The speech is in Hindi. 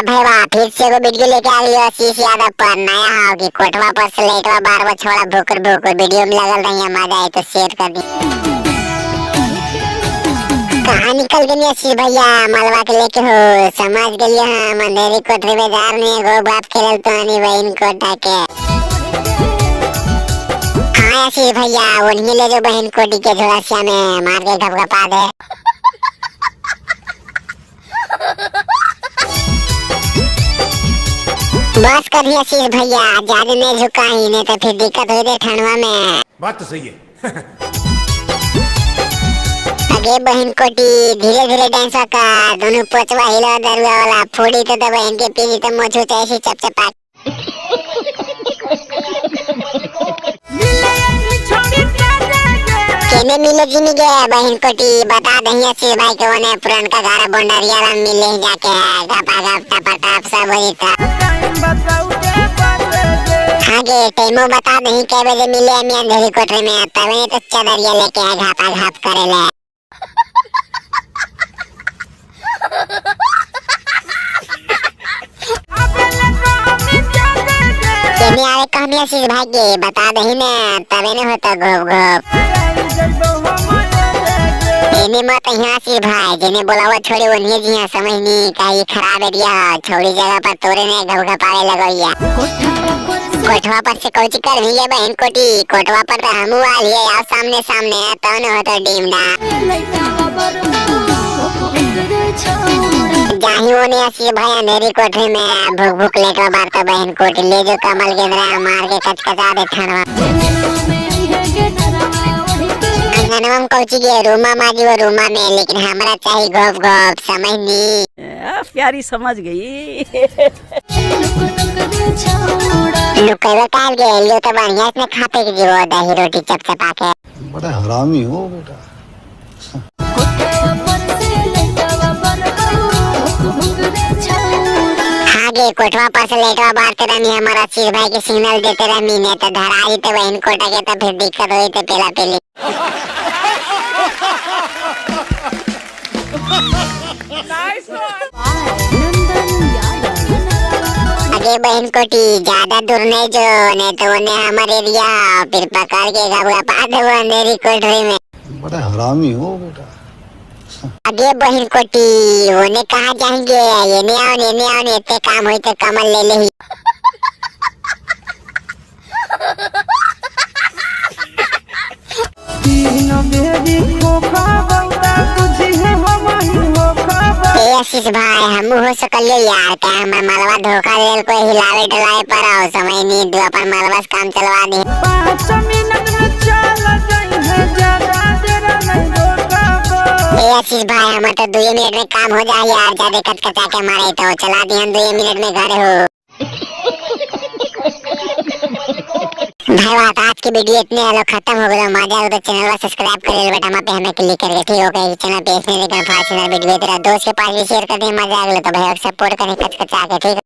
भाई वाह, फिर से वो वीडियो लेके आ गई आशीष यादव पर नया हाव की कोटवा पर से लेटवा बार बार छोड़ा भूकर भूकर वीडियो में लगल रही है। मजा आए तो शेयर कर दी। कहाँ निकल गई आशीष भैया मलवा के लेके हो समझ गई हम अंधेरी कोठरी में जार में गो बाप खेल तो आनी वही कोटा के। हाँ आशीष भैया उन्हीं ले जो बहन कोटी के झोलासिया में मार के घपघपा दे। बस करिए आशीष भैया ज्यादा नहीं झुका ही नहीं तो फिर दिक्कत हो जाए ठंडवा में। बात तो सही है। आगे बहन कोटी धीरे धीरे डांस का दोनों पोचवा हिला दरुआ वाला फोड़ी तो बहन के पीनी तो मोछू ऐसी चपचपा। केने मिले जिनी गए बहन कोटी बता दही आशीष भाई के वने पुरान का घर बोंडरिया में मिले जाके गपा गप टपा टप सब होई था। आगे टाइमो बता दही के बजे मिले हम अंधेरी कोठरी में तवे तो चदरिया लेके घापा घाप करेले। केने आवे कहनी आशीष भाई के बता दही ने तवे ने होता घोप घोप। एने मत यहाँ आशीष भाई जिन्हें बुलावा छोड़े उन्हें जी हाँ समझनी कहीं खराब एरिया छोड़ी जगह पर तोरे ने घपघपावे लगोइया। कोठवा पर से कोची कर भी है बहन कोटी कोठवा पर तो हमू आ लिए यार सामने सामने तो न हो तो डीमडा जाही वो ने आशीष भाई अंधेरी कोठरी में भूख भूख लेकर बार तो बहन कोटी ले जो कमल के अंदर मार के कचकचा दे ठंडवा। अंगनवा कोची के रूमा माजी वो रूमा में लेकिन हमरा चाहिए घोप घोप समझ नी प्यारी समझ गई। लुकेवा काल के लियो तो बढ़िया इसने खाते की जीवो दही रोटी चपचपा के। बड़ा हरामी हो बेटा। आगे कोठवा पर से लेटवा बात कर रही हमारा आशीष भाई के सिग्नल देते रही ने तो धराई तो बहन कोटा के तो फिर दिक्कत हुई तो पेला पेली। आगे बहन कोटी ज्यादा दूर नहीं जो नहीं तो उन्हें हमारे एरिया फिर पकड़ के घपघपा दे वो अंधेरी कोठरी में। बड़ा हरामी हो बेटा। आगे बहन कोटी उन्हें कहाँ जाएंगे ये नहीं आओ ने इतने काम हुई तो कमल ले ले ही। आशीष भाई हम हो सकलियो यार क्या हमार मलवा धोखा लेल कोई हिलावे डलावे पर आओ समय नहीं दो अपन मलवा से काम चलवा दे। 5 मिनट में चल जाई है ज्यादा देर नहीं रोका। आशीष भाई हमार तो 2 मिनट में काम हो जाए यार ज्यादा कचकचा के मारे तो चला दी हम 2 मिनट में घर हो। भाई बात आज की वीडियो इतने हेलो खत्म हो गया मजा आया तो चैनल को सब्सक्राइब कर ले बेटा पे हमें क्लिक करके ठीक हो गया चैनल पे इसने देखा फास्ट वीडियो तेरा दोस्त के पास भी शेयर कर दे मजा आ गया तो भाई सपोर्ट करें कच कचा के ठीक।